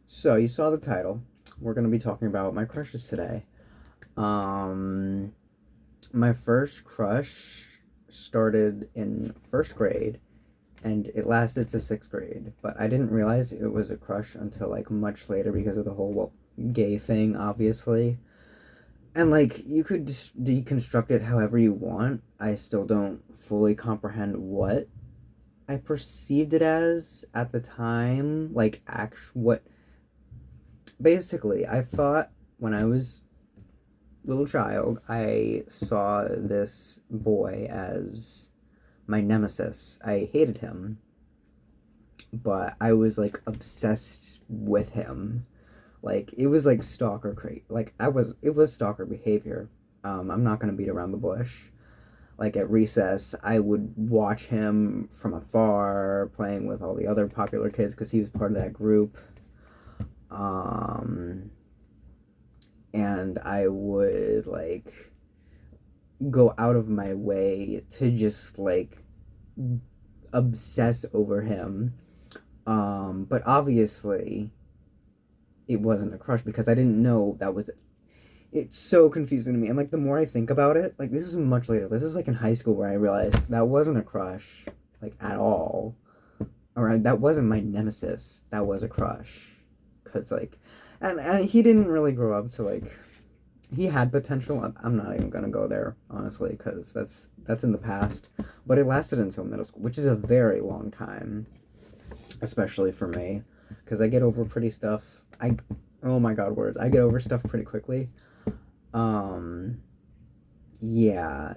So you saw the title. We're gonna be talking about my crushes today. Um, my first crush started in first grade, and it lasted to sixth grade. But I didn't realize it was a crush until like much later because of the whole gay thing, obviously. And like you could just deconstruct it however you want. I still don't fully comprehend what I perceived it as at the time. Like, what basically, I thought when I was little child, I saw this boy as my nemesis. I hated him, but I was like obsessed with him. Like it was like stalker crate. Like it was stalker behavior. I'm not gonna beat around the bush. Like at recess, I would watch him from afar, playing with all the other popular kids because he was part of that group. Um, and I would like go out of my way to just like obsess over him. But obviously it wasn't a crush because I didn't know that was it's so confusing to me. And like the more I think about it, like this is much later. This is like in high school where I realized that wasn't a crush, like at all. Or that wasn't my nemesis. That was a crush. Cause like and he didn't really grow up to like he had potential. I'm not even gonna go there honestly, because that's in the past. But it lasted until middle school, which is a very long time, especially for me, because I get over pretty stuff. Oh my god, words! I get over stuff pretty quickly. Um, yeah,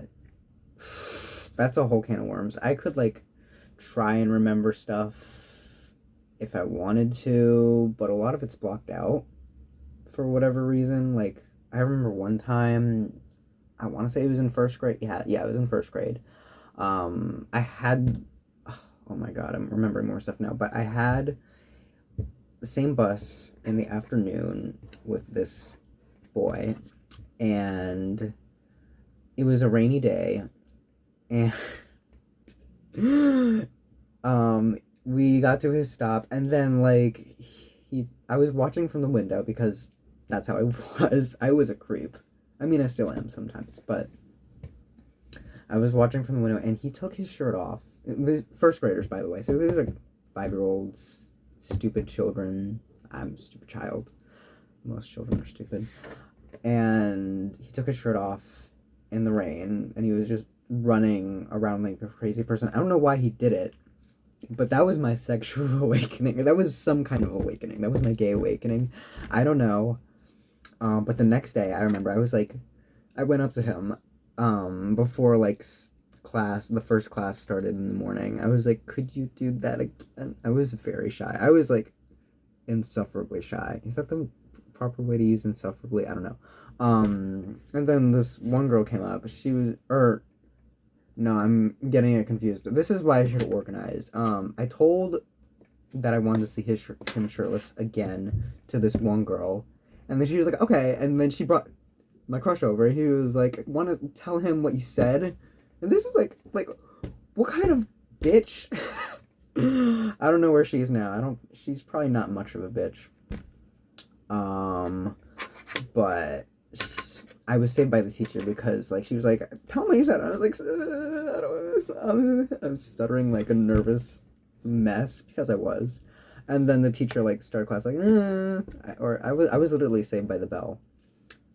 that's a whole can of worms. I could like try and remember stuff if I wanted to, but a lot of it's blocked out for whatever reason. Like I remember one time, I want to say it was in first grade. Yeah, it was in first grade. I had, oh my god, I'm remembering more stuff now. But I had the same bus in the afternoon with this boy, and it was a rainy day, and we got to his stop, and then like I was watching from the window because that's how I was. I was a creep. I mean, I still am sometimes, but I was watching from the window, and he took his shirt off. It was first graders, by the way, so these are 5-year-olds, stupid children. I'm a stupid child. Most children are stupid. And he took his shirt off in the rain, and he was just running around like a crazy person. I don't know why he did it, but that was my sexual awakening. That was some kind of awakening. That was my gay awakening. I don't know. But the next day, I remember I went up to him, before like class, the first class started in the morning. I was like, "Could you do that again?" I was very shy. I was like insufferably shy. Is that the proper way to use insufferably? I don't know. And then this one girl came up. She was, or no, I'm getting it confused. This is why I should organize. I told that I wanted to see him shirtless again to this one girl, and then she was like, "Okay," and then she brought my crush over. He was like, "Want to tell him what you said?" And this was like, what kind of bitch? I don't know where she is now. I don't. She's probably not much of a bitch. But I was saved by the teacher because like she was like, "Tell me what you said." I was like, I was stuttering like a nervous mess because I was, and then the teacher like started class like, or I was literally saved by the bell.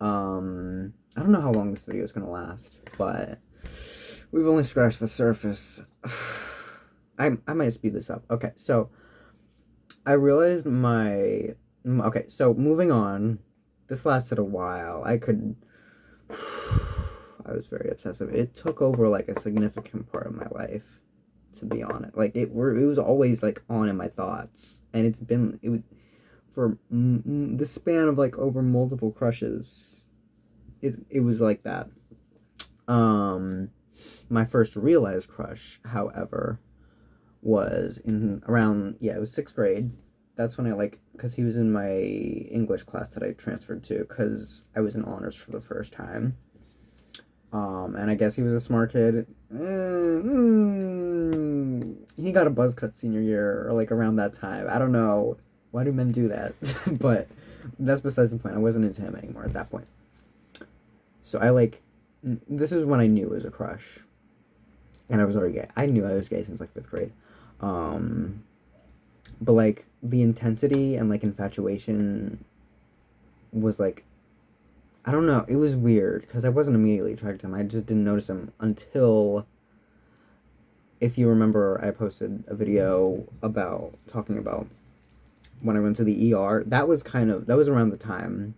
I don't know how long this video is gonna last, but we've only scratched the surface. I might speed this up. Okay, so I realized okay, so moving on. This lasted a while. I was very obsessive. It took over like a significant part of my life, to be honest. Like it was always like on in my thoughts, and it was for the span of like over multiple crushes. It was like that. My first realized crush, however, was in around, yeah, it was sixth grade. That's when I like, because he was in my English class that I transferred to because I was in honors for the first time. And I guess he was a smart kid. He got a buzz cut senior year or like around that time. I don't know Why do men do that? But that's besides the point. I wasn't into him anymore at that point. So I like, this is when I knew it was a crush. And I was already gay. I knew I was gay since like 5th grade. But like the intensity and like infatuation was like, I don't know, it was weird because I wasn't immediately attracted to him. I just didn't notice him until, if you remember, I posted a video talking about when I went to the ER. That was around the time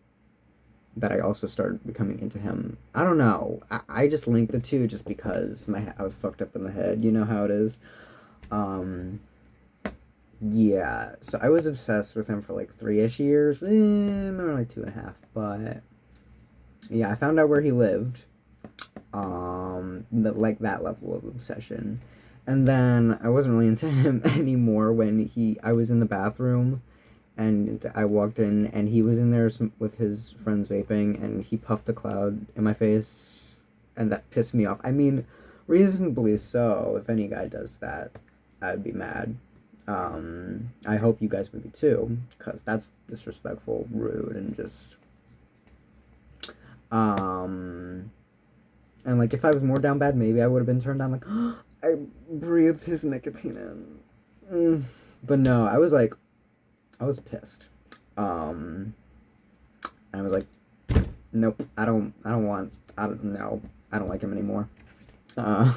that I also started becoming into him. I don't know. I just linked the two just because I was fucked up in the head. You know how it is. Yeah. So I was obsessed with him for like 3-ish years. Maybe like 2.5. But yeah, I found out where he lived. Like that level of obsession. And then I wasn't really into him anymore when I was in the bathroom and I walked in and he was in there with his friends vaping and he puffed a cloud in my face and that pissed me off. I mean, reasonably so. If any guy does that, I'd be mad. I hope you guys would be too, because that's disrespectful, rude, and just... And like if I was more down bad, maybe I would have been turned on. Like, oh, I breathed his nicotine in. But no, I was pissed. And I was like, nope, I don't like him anymore. Yeah,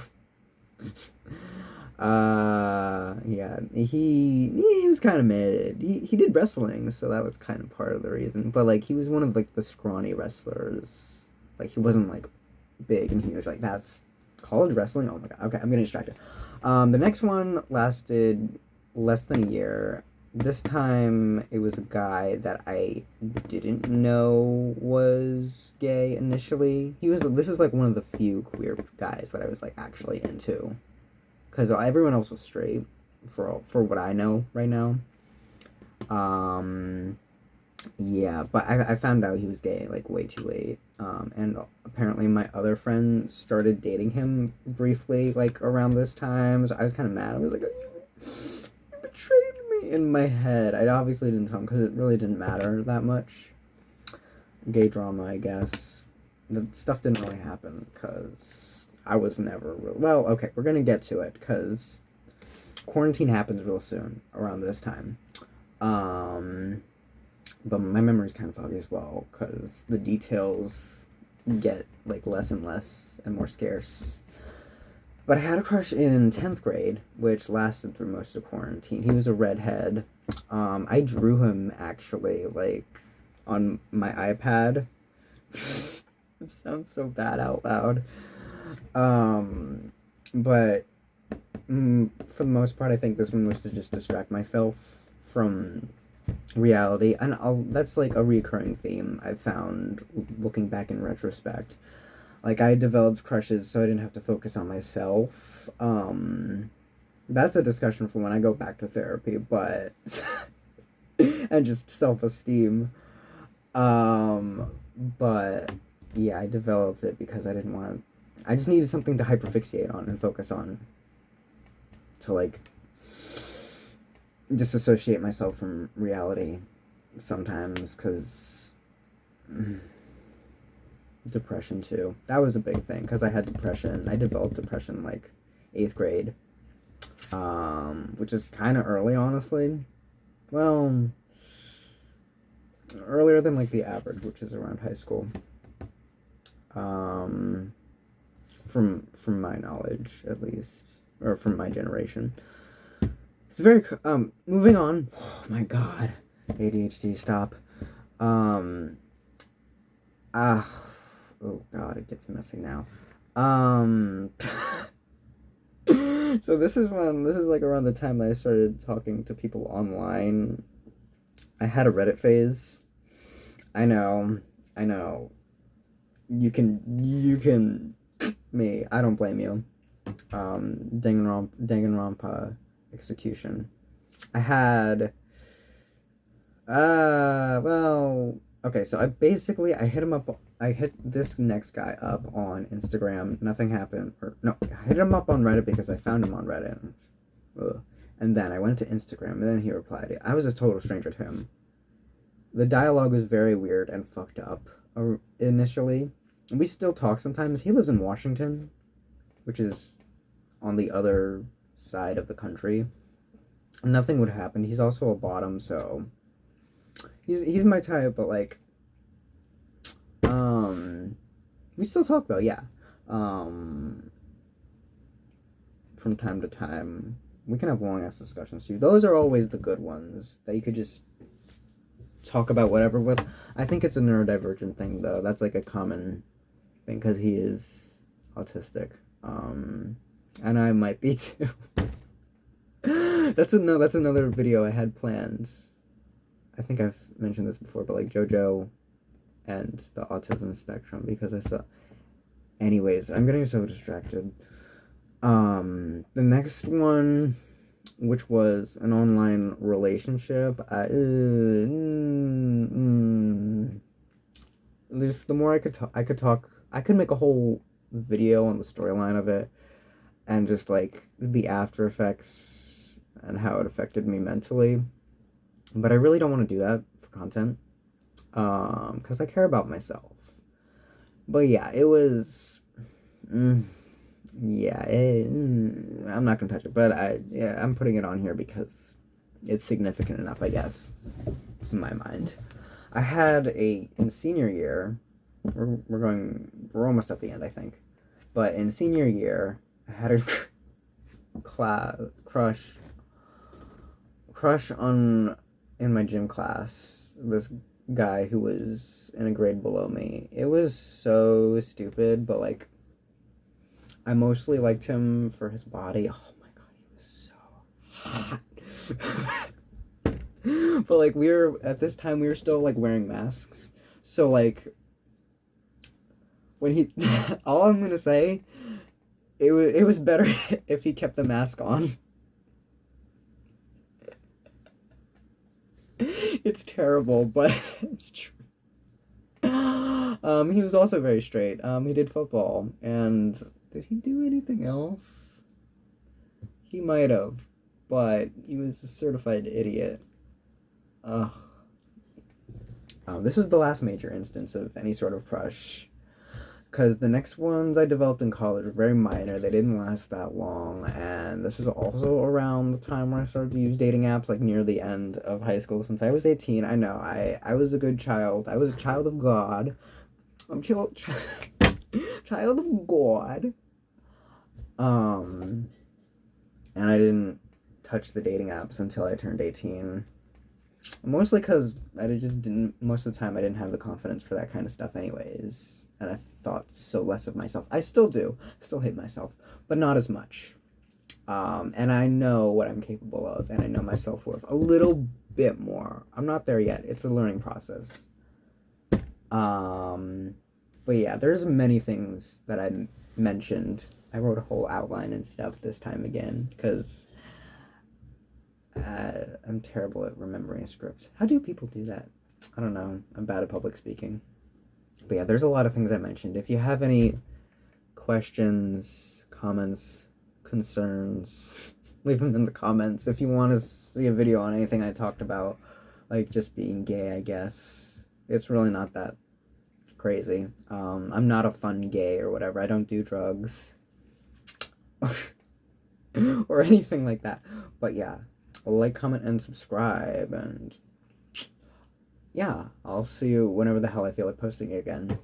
he was kind of mid. He did wrestling, so that was kind of part of the reason. But like he was one of like the scrawny wrestlers. Like he wasn't like big and huge. Like that's college wrestling. Oh my god. Okay, I'm getting distracted. The next one lasted less than a year. This time it was a guy that I didn't know was gay initially. This is like one of the few queer guys that I was like actually into. Because everyone else was straight, for what I know right now. Yeah, but I found out he was gay, like, way too late. And apparently my other friend started dating him briefly, like, around this time. So I was kind of mad. I was like, you betrayed me in my head. I obviously didn't tell him because it really didn't matter that much. Gay drama, I guess. The stuff didn't really happen because... I was never real... Well, okay, we're gonna get to it, because quarantine happens real soon, around this time. But my memory's kind of foggy as well, because the details get, like, less and less and more scarce. But I had a crush in 10th grade, which lasted through most of quarantine. He was a redhead. I drew him, actually, like, on my iPad. It sounds so bad out loud. But for the most part, I think this one was to just distract myself from reality, and that's like a recurring theme I've found looking back in retrospect. Like, I developed crushes so I didn't have to focus on myself. That's a discussion for when I go back to therapy, but and just self-esteem. But yeah, I developed it because I didn't want to. I just needed something to hyperfixate on and focus on. To, like, disassociate myself from reality sometimes, because... Depression, too. That was a big thing, because I had depression. I developed depression, like, 8th grade. Which is kind of early, honestly. Well... earlier than, like, the average, which is around high school. From my knowledge, at least, or from my generation. It's very, moving on. Oh my god. ADHD, stop. Oh god, it gets messy now. So this is like around the time that I started talking to people online. I had a Reddit phase. I know. You can me. I don't blame you. Danganronpa execution. I had... well... Okay, so I hit him up... I hit this next guy up on Instagram. Nothing happened. I hit him up on Reddit because I found him on Reddit. Ugh. And then I went to Instagram, and then he replied. I was a total stranger to him. The dialogue was very weird and fucked up initially. And we still talk sometimes. He lives in Washington, which is on the other side of the country. Nothing would happen. He's also a bottom, so he's my type, but like we still talk though, yeah. From time to time. We can have long ass discussions too. Those are always the good ones that you could just talk about whatever with. I think it's a neurodivergent thing though. That's like a common thing because he is autistic. And I might be too. That's another video I had planned. I think I've mentioned this before, but like JoJo and the autism spectrum, because I saw. Anyways, I'm getting so distracted. The next one, which was an online relationship, there's the more I could talk. I could make a whole video on the storyline of it, and just like the after effects and how it affected me mentally. But I really don't want to do that for content, because I care about myself. But yeah, it was. Yeah, I'm not gonna touch it, but I'm putting it on here because it's significant enough, I guess, in my mind. I had in senior year, we're almost at the end, I think, but in senior year, I had a crush on in my gym class, this guy who was in a grade below me. It was so stupid, but like, I mostly liked him for his body. Oh my god, he was so hot. But like, at this time we were still like wearing masks. So like, when he all I'm gonna say, it was better if he kept the mask on. It's terrible, but it's true. He was also very straight. He did football, and did he do anything else? He might have, but he was a certified idiot. Ugh. This was the last major instance of any sort of crush, because the next ones I developed in college were very minor. They didn't last that long, and this was also around the time where I started to use dating apps, like near the end of high school. Since I was 18, I know, I was a good child. I was a child of God. I'm child of God. And I didn't touch the dating apps until I turned 18. Mostly because most of the time I didn't have the confidence for that kind of stuff anyways. And I thought so less of myself. I still do. Still hate myself. But not as much. And I know what I'm capable of. And I know my self-worth a little bit more. I'm not there yet. It's a learning process. But yeah, there's many things that I mentioned. I wrote a whole outline and stuff this time again, because I'm terrible at remembering a script. How do people do that? I don't know. I'm bad at public speaking. But yeah, there's a lot of things I mentioned. If you have any questions, comments, concerns, leave them in the comments. If you want to see a video on anything I talked about, like just being gay, I guess. It's really not that crazy. I'm not a fun gay or whatever. I don't do drugs or anything like that. But yeah, like, comment, and subscribe, and yeah, I'll see you whenever the hell I feel like posting again.